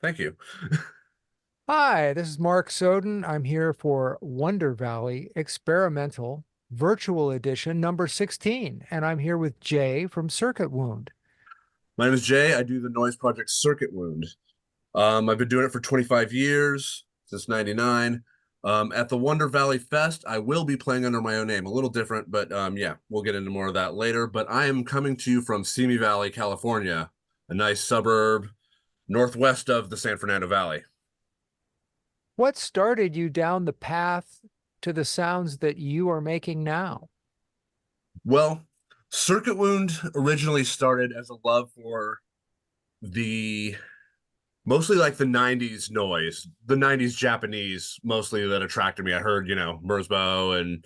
Thank you. Hi, this is Mark Soden. I'm here for Wonder Valley Experimental Virtual Edition number 16, and I'm here with Jay from Circuit Wound. My name is Jay. I do the noise project Circuit Wound. I've been doing it for 25 years, since 99. At the Wonder Valley Fest, I will be playing under my own name. A little different, but yeah, we'll get into more of that later. But I am coming to you from Simi Valley, California, a nice suburb northwest of the San Fernando Valley. What started you down the path to the sounds that you are making now? Well, Circuit Wound originally started as a love for the mostly like the 90s noise, the 90s Japanese mostly that attracted me. I heard, Merzbow and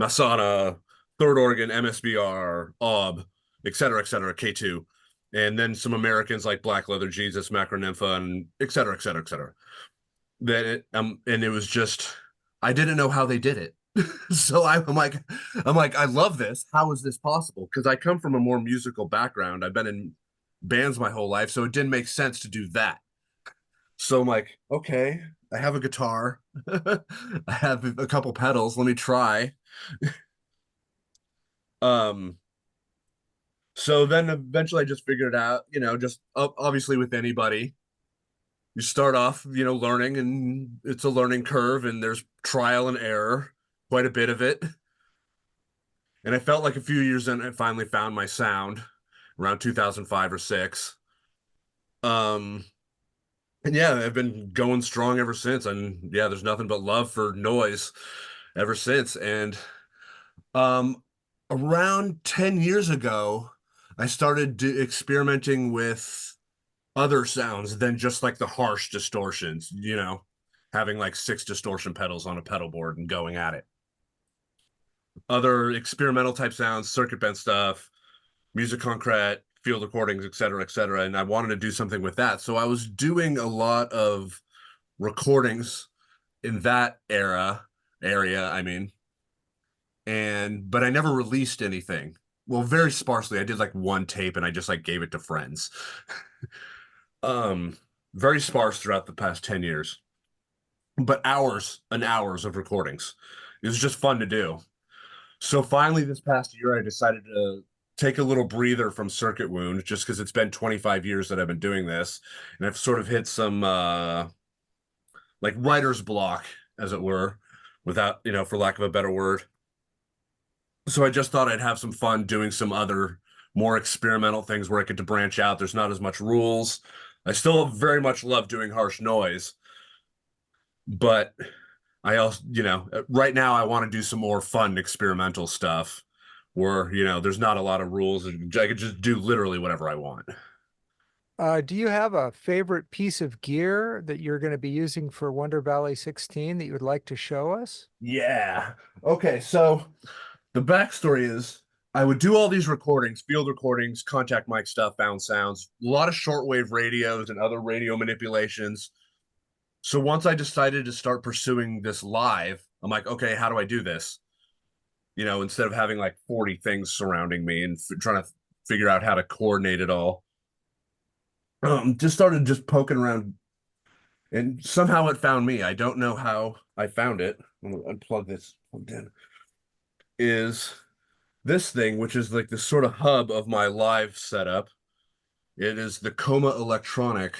Masana, Third Organ, MSBR, OB, et cetera, K2. And then some Americans like Black Leather Jesus, Macronympha, and et cetera, et cetera, et cetera. And it was just, I didn't know how they did it. So I'm like, I love this. How is this possible? Because I come from a more musical background. I've been in bands my whole life, so it didn't make sense to do that. So I'm like, okay, I have a guitar. I have a couple pedals. Let me try. Um, so then eventually I just figured it out, just obviously with anybody, you start off, learning and it's a learning curve and there's trial and error, quite a bit of it. And I felt like a few years in, I finally found my sound around 2005 or six. Um, and yeah, I've been going strong ever since. And yeah, there's nothing but love for noise ever since. And Um, around 10 years ago, I started experimenting with other sounds than just like the harsh distortions, having like six distortion pedals on a pedal board and going at it. Other experimental type sounds, circuit bent stuff, music concrete, field recordings, et cetera, et cetera. And I wanted to do something with that. So I was doing a lot of recordings in that area, I mean, but I never released anything. Well, very sparsely. I did like one tape and I just like gave it to friends. Um, very sparse throughout the past 10 years, but hours and hours of recordings. It was just fun to do. So finally, this past year, I decided to take a little breather from Circuit Wound just because it's been 25 years that I've been doing this. And I've sort of hit some like writer's block, as it were, without, for lack of a better word. So I just thought I'd have some fun doing some other more experimental things where I get to branch out. There's not as much rules. I still very much love doing harsh noise, but I also, right now I want to do some more fun experimental stuff where, there's not a lot of rules and I could just do literally whatever I want. Do you have a favorite piece of gear that you're going to be using for Wonder Valley 16 that you would like to show us? Yeah. Okay, so the backstory is I would do all these recordings, field recordings, contact mic stuff, found sounds, a lot of shortwave radios and other radio manipulations. So once I decided to start pursuing this live, I'm like, okay, how do I do this? Instead of having like 40 things surrounding me and trying to figure out how to coordinate it all. Just started just poking around and somehow it found me. I don't know how I found it. I'm gonna unplug this plugged in. Is this thing, which is like the sort of hub of my live setup. It is the Coma Electronic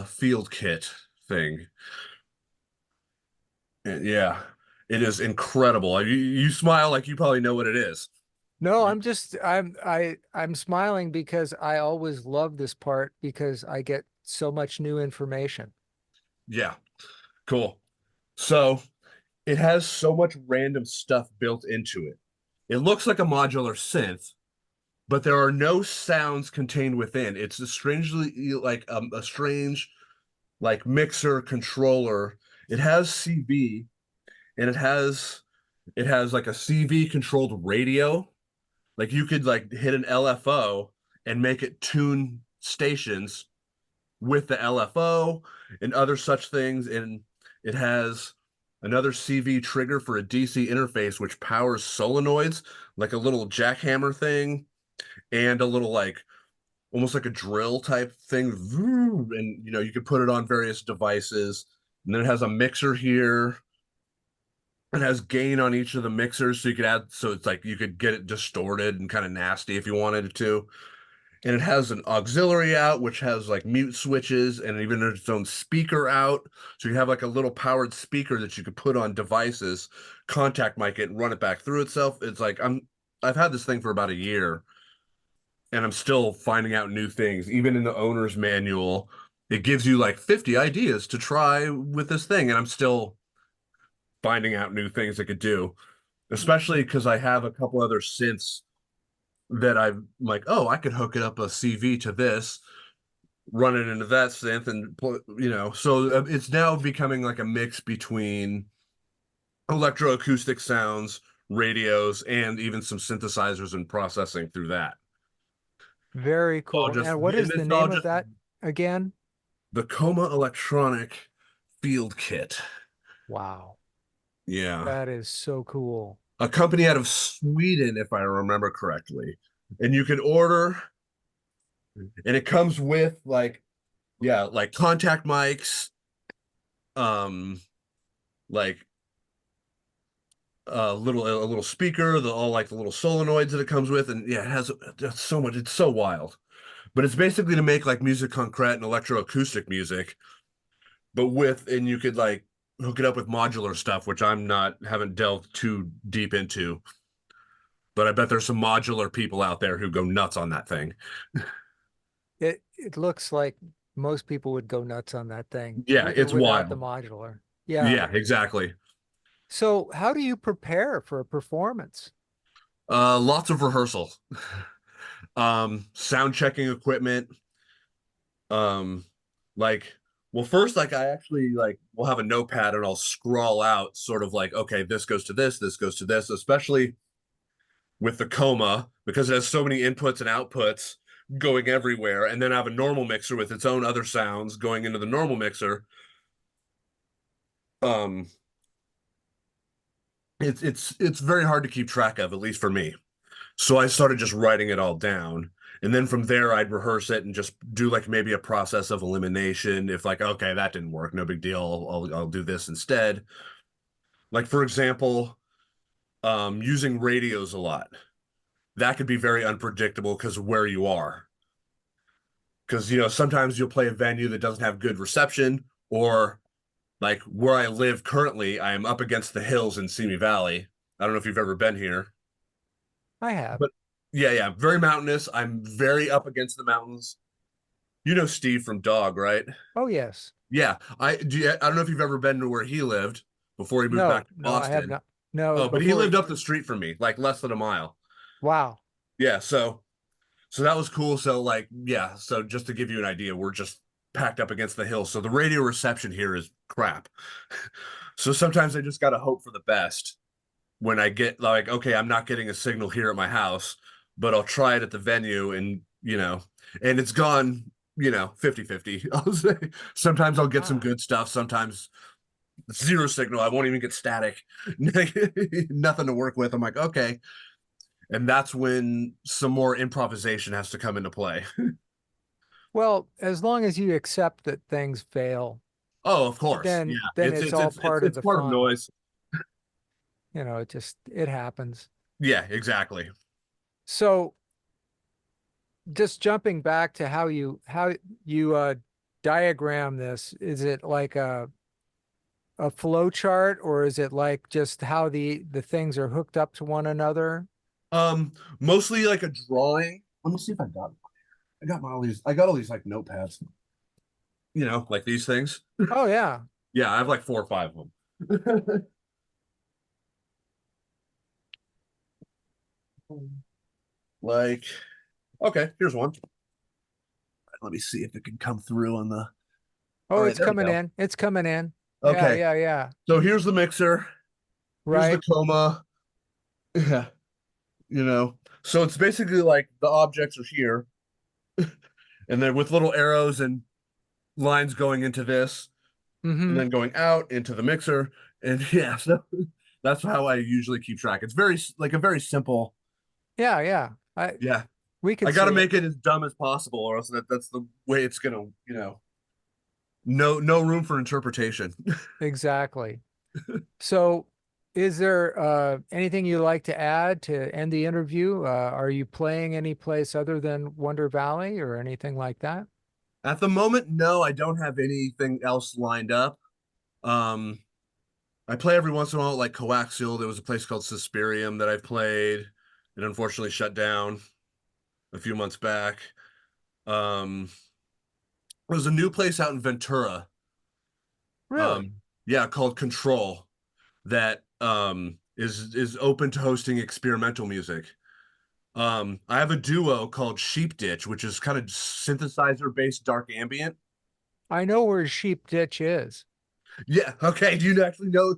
field kit thing. And yeah, it is incredible. You smile like you probably know what it is. No, I'm smiling because I always love this part because I get so much new information. Yeah, cool. So it has so much random stuff built into it. It looks like a modular synth, but there are no sounds contained within. It's a strangely like a strange like mixer controller. It has CV and it has like a CV controlled radio. Like you could like hit an LFO and make it tune stations with the LFO and other such things. And it has another CV trigger for a DC interface, which powers solenoids, like a little jackhammer thing, and a little like almost like a drill type thing, and you can put it on various devices. And then it has a mixer here. It has gain on each of the mixers, so you could add, so it's like you could get it distorted and kind of nasty if you wanted it to. And it has an auxiliary out, which has like mute switches and even its own speaker out. So you have like a little powered speaker that you could put on devices, contact mic it, and run it back through itself. It's like I've had this thing for about a year, and I'm still finding out new things. Even in the owner's manual, it gives you like 50 ideas to try with this thing, and I'm still finding out new things it could do. Especially because I have a couple other synths that I'm like, oh, I could hook it up a CV to this, run it into that synth, and so it's now becoming like a mix between electroacoustic sounds, radios, and even some synthesizers and processing through that. Very All cool. just And what and is the it's all name of just that again? the Coma Electronic Field Kit. Wow. Yeah. That is so cool. A company out of Sweden, if I remember correctly. And you can order, and it comes with like, yeah, like contact mics, um, like a little speaker, the all like the little solenoids that it comes with, and yeah, it has so much. It's so wild, but it's basically to make like music concrete and electroacoustic music, but and you could like hook it up with modular stuff, which haven't delved too deep into, but I bet there's some modular people out there who go nuts on that thing. It looks like most people would go nuts on that thing Yeah, with or it's without the wild. modular. Yeah. Yeah, exactly. So how do you prepare for a performance? Lots of rehearsal, sound checking equipment, um like well first like I actually like will have a notepad and I'll scrawl out sort of like okay, this goes to this goes to this, especially with the Coma because it has so many inputs and outputs going everywhere, and then I have a normal mixer with its own other sounds going into the normal mixer. um it's very hard to keep track of, at least for me. So I started just writing it all down. And then from there, I'd rehearse it and just do like maybe a process of elimination. If like, okay, that didn't work, no big deal. I'll do this instead. Like for example, using radios a lot. That could be very unpredictable because of where you are. Because sometimes you'll play a venue that doesn't have good reception, or like where I live currently, I am up against the hills in Simi Valley. I don't know if you've ever been here. I have. But yeah, yeah, very mountainous. I'm very up against the mountains. You know Steve from Dog, right? Oh, yes. Yeah, I don't know if you've ever been to where he lived before he moved back No, to no, I have Boston. not. No, Oh, but he before. lived up the street from me, like less than a mile. Wow. Yeah, so that was cool. So like, yeah, so just to give you an idea, we're just packed up against the hill. So the radio reception here is crap. So sometimes I just got to hope for the best when I get like, okay, I'm not getting a signal here at my house, but I'll try it at the venue, and and it's gone, 50-50. I'll say sometimes I'll get some Ah. good stuff, sometimes zero signal. I won't even get static. Nothing to work with. I'm like, okay. And that's when some more improvisation has to come into play. Well, as long as you accept that things fail, Oh, of course. Yeah. then it's all part of It's the part of fun. noise. It happens. Yeah, exactly. So just jumping back to how you diagram this, is it like a flow chart, or is it like just how the things are hooked up to one another? Mostly like a drawing. Let me see if I got all these like notepads, like these things. Oh yeah. Yeah, I have like 4 or 5 of them. Like, okay, here's one. Let me see if it can come through on the. All Oh, right, it's there we coming go. in. It's coming in. Yeah, Okay, yeah, yeah. so here's the mixer. Here's the Right. coma. Yeah, So it's basically like the objects are here, and then with little arrows and lines going into this, and Mm-hmm. then going out into the mixer. And yeah, so that's how I usually keep track. It's very like a very simple. Yeah, yeah. I Yeah. We I could got to see it. make it as dumb as possible, or else that's the way it's gonna, no room for interpretation. Exactly. So, is there anything you'd like to add to end the interview? Are you playing any place other than Wonder Valley or anything like that? At the moment, no, I don't have anything else lined up. Um, I play every once in a while, like Coaxial. There was a place called Suspirium that I've played. It unfortunately shut down a few months back. Um, there's a new place out in Ventura. Really? Yeah, called Control that is open to hosting experimental music. I have a duo called Sheep Ditch, which is kind of synthesizer based dark ambient. I know where Sheep Ditch is. Yeah, okay. Do you actually know?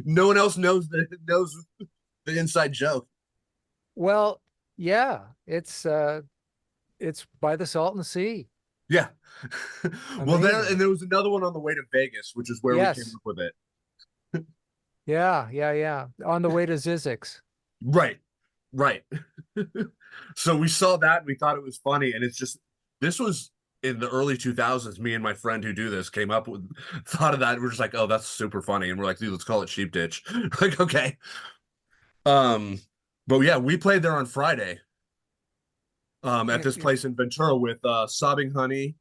No one else knows the inside joke. Well, yeah, it's by the Salton Sea. Yeah. Well, Amazing. there was another one on the way to Vegas, which is where we came Yes. up with it. Yeah, yeah, yeah. On the way to Zizix. Right. Right. So we saw that and we thought it was funny. And it's just, this was in the early 2000s. Me and my friend who do this came up with, thought of that. We're just like, oh, that's super funny. And we're like, dude, let's call it Sheep Ditch. Like, okay. Um, but yeah, we played there on Friday, at Eh, this eh, place in Ventura with Sobbing Honey,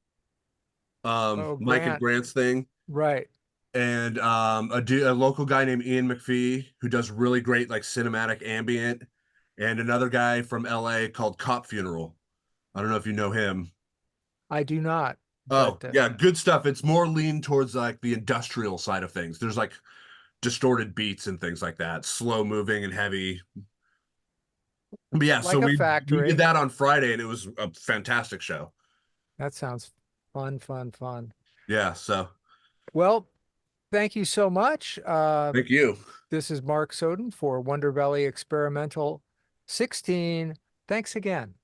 Oh, Mike and Grant. Grant's thing, Right. and a local guy named Ian McPhee who does really great like cinematic ambient, and another guy from LA called Cop Funeral. I don't know if you know him. I do not, Oh, but yeah, good stuff. It's more lean towards like the industrial side of things. There's like distorted beats and things like that, slow moving and heavy. But yeah, so like a we did factory. that on Friday and it was a fantastic show. That sounds fun, fun, fun. Yeah, so Well, thank you so much. thank you. This is Mark Soden for Wonder Valley Experimental 16. Thanks again.